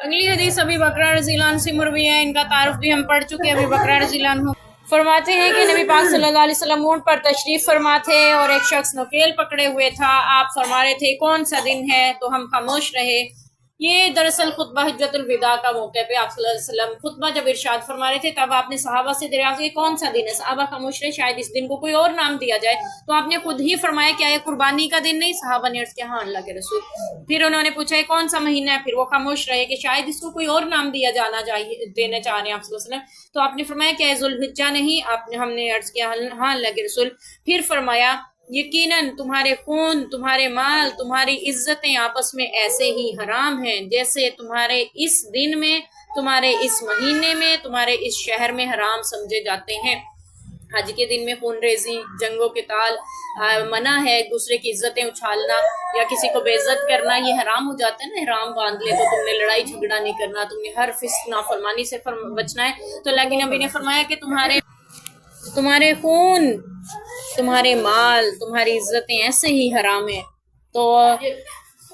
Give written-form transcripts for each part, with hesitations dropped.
अगली हदीस अबी बकरा रज़ियल्लाहु अन्हु से मरवी है। इनका तारुफ भी हम पढ़ चुके हैं। अबी बकरा रज़ियल्लाहु अन्हु फरमाते हैं कि नबी पाक सल्लल्लाहु अलैहि वसल्लम ऊंट पर तशरीफ फरमा थे और एक शख्स नकेल पकड़े हुए था। आप फरमा रहे थे कौन सा दिन है, तो हम खामोश रहे। ये दरअसल खुतबा हज्जतुल विदा का मौके पे आप सल्लल्लाहु अलैहि वसल्लम खुतबा जब इरशाद फरमा रहे थे, तब आपने सहाबा से दरियाफ्त किया कौन सा दिन है। सहाबा खामोश रहे, शायद इस दिन को कोई और नाम दिया जाए। तो आपने खुद ही फरमाया क्या ये कुर्बानी का दिन नहीं। सहाबा ने अर्ज़ किया हाँ अल्लाह के रसूल। फिर उन्होंने पूछा कौन सा महीना है, फिर वो खामोश रहे कि शायद इसको कोई और नाम दिया जाना चाहिए, देना चाह रहे हैं आप सल्लल्लाहु अलैहि वसल्लम। तो आपने फरमाया क्या ज़ुल्हिज्जा नहीं। हमने अर्ज़ किया हाँ अल्लाह के रसूल। फिर फरमाया यकीनन तुम्हारे खून, तुम्हारे माल, तुम्हारी इज्जतें आपस में ऐसे ही हराम हैं जैसे तुम्हारे इस दिन में, तुम्हारे इस महीने में, तुम्हारे इस शहर में हराम समझे जाते हैं। हज के दिन में खून रेजी, जंगों के ताल मना है। एक दूसरे की इज्जतें उछालना या किसी को बेइज्जत करना ये हराम हो जाता है ना। हराम बांध ले तो तुमने लड़ाई झगड़ा नहीं करना, तुमने हर फिस्क नाफरमानी से बचना है। तो अल्लाह के नबी ने फरमाया कि तुम्हारे खून, तुम्हारे माल, तुम्हारी इज्जतें ऐसे ही हराम है। तो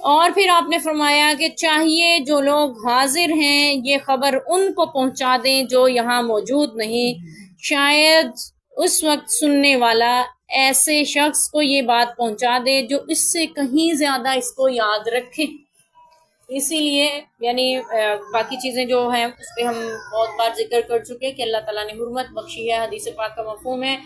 और फिर आपने फरमाया कि चाहिए जो लोग हाजिर हैं ये खबर उनको पहुंचा दें जो यहाँ मौजूद नहीं। शायद उस वक्त सुनने वाला ऐसे शख्स को ये बात पहुंचा दे जो इससे कहीं ज्यादा इसको याद रखे। इसीलिए यानी बाकी चीज़ें जो हैं उस पर हम बहुत बार जिक्र कर चुके हैं कि अल्लाह ताला ने हुर्मत बख्शी है। हदीस पाक का मफ़हूम है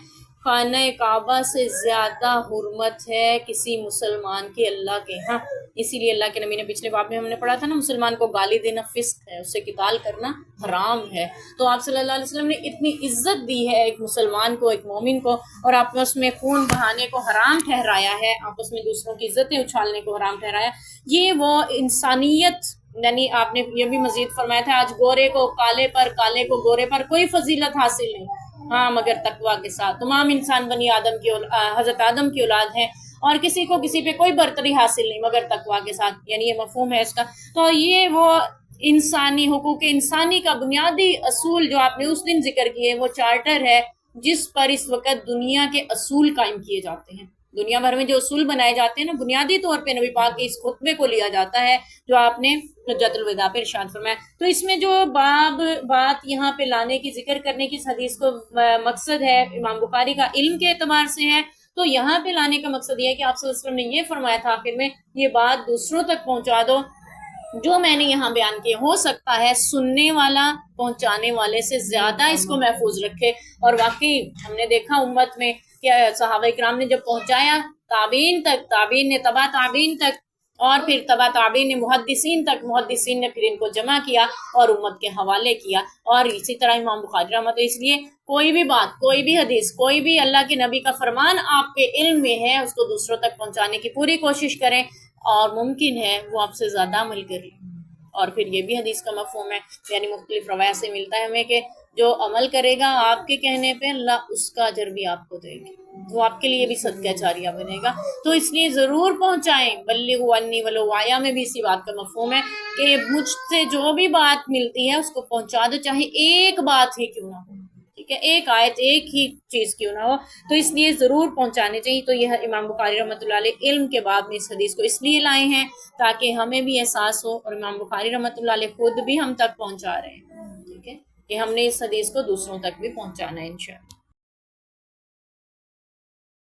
खाना काबा से ज़्यादा हुर्मत है किसी मुसलमान के अल्लाह के यहाँ। इसीलिए अल्लाह के नबी ने पिछले बाब में हमने पढ़ा था ना, मुसलमान को गाली देना फिस्क है, उससे किताल करना हराम है। तो आप सल्लल्लाहु अलैहि वसल्लम ने इतनी इज्जत दी है एक मुसलमान को, एक मोमिन को, और आपस में खून बहाने को हराम ठहराया है, आपस में दूसरों की इज्जतें उछालने को हराम ठहराया। ये वो इंसानियत, यानी आपने ये भी मजीद फरमाया था आज गोरे को काले पर, काले को गोरे पर कोई फजीलत हासिल नहीं, हाँ मगर तकवा के साथ। तमाम इंसान बनी आदम की हजरत आदम की औलाद हैं और किसी को किसी पे कोई बरतरी हासिल नहीं मगर तकवा के साथ, यानी ये मफहूम है इसका। तो ये वो इंसानी हुकूक इंसानी का बुनियादी असूल जो आपने उस दिन जिक्र किए वो चार्टर है जिस पर इस वक्त दुनिया के असूल कायम किए जाते हैं। दुनिया भर में जो असूल बनाए जाते हैं ना, बुनियादी तौर पे नबी पाक के इस खुतबे को लिया जाता है जो आपने हज्जतुल विदा पे इरशाद फरमाया। तो इसमें जो बात यहाँ पे लाने की, जिक्र करने की इस हदीस को मकसद है इमाम बुखारी का इल्म के एतबार से है। तो यहाँ पे लाने का मकसद ये है कि आप सल्लल्लाहु अलैहि वसल्लम ने ये फरमाया था आखिर में, ये बात दूसरों तक पहुँचा दो जो मैंने यहाँ बयान किया। हो सकता है सुनने वाला पहुंचाने वाले से ज्यादा इसको महफूज रखे। और वाकई हमने देखा उम्मत में क्या सहाबा इकराम ने जब पहुंचाया ताबीन तक, ताबीन ने तबा ताबीन तक, और फिर तबा ताबीन ने मुहद्दिसीन तक, मुहद्दिसीन ने फिर इनको जमा किया और उम्मत के हवाले किया। और इसी तरह इमाम बुखारी रहमत। तो इसलिए कोई भी बात, कोई भी हदीस, कोई भी अल्लाह के नबी का फरमान आपके इल्म में है उसको दूसरों तक पहुंचाने की पूरी कोशिश करें, और मुमकिन है वो आपसे ज़्यादा अमल करें। और फिर ये भी हदीस का मफहूम है, यानी मुख्तलिफ रवायत से मिलता है हमें कि जो अमल करेगा आपके कहने पे अल्लाह उसका अजर भी आपको देगा, वो आपके लिए भी सदका जारिया बनेगा। तो इसलिए ज़रूर पहुँचाएँ। बल्लिगु अन्नी वलो आया में भी इसी बात का मफहूम है कि मुझसे जो भी बात मिलती है उसको पहुँचा दो, चाहे एक बात ही क्यों ना हो, ठीक है, एक आयत, एक ही चीज़ क्यों ना हो, तो इसलिए ज़रूर पहुंचाने चाहिए। तो यह इमाम बुखारी रहमतुल्लाह अलैह इल्म के बाब में इस हदीस को इसलिए लाए हैं ताकि हमें भी एहसास हो, और इमाम बुखारी रहमतुल्लाह अलैह खुद भी हम तक पहुंचा रहे हैं, ठीक है, कि हमने इस हदीस को दूसरों तक भी पहुंचाना है इंशाअल्लाह।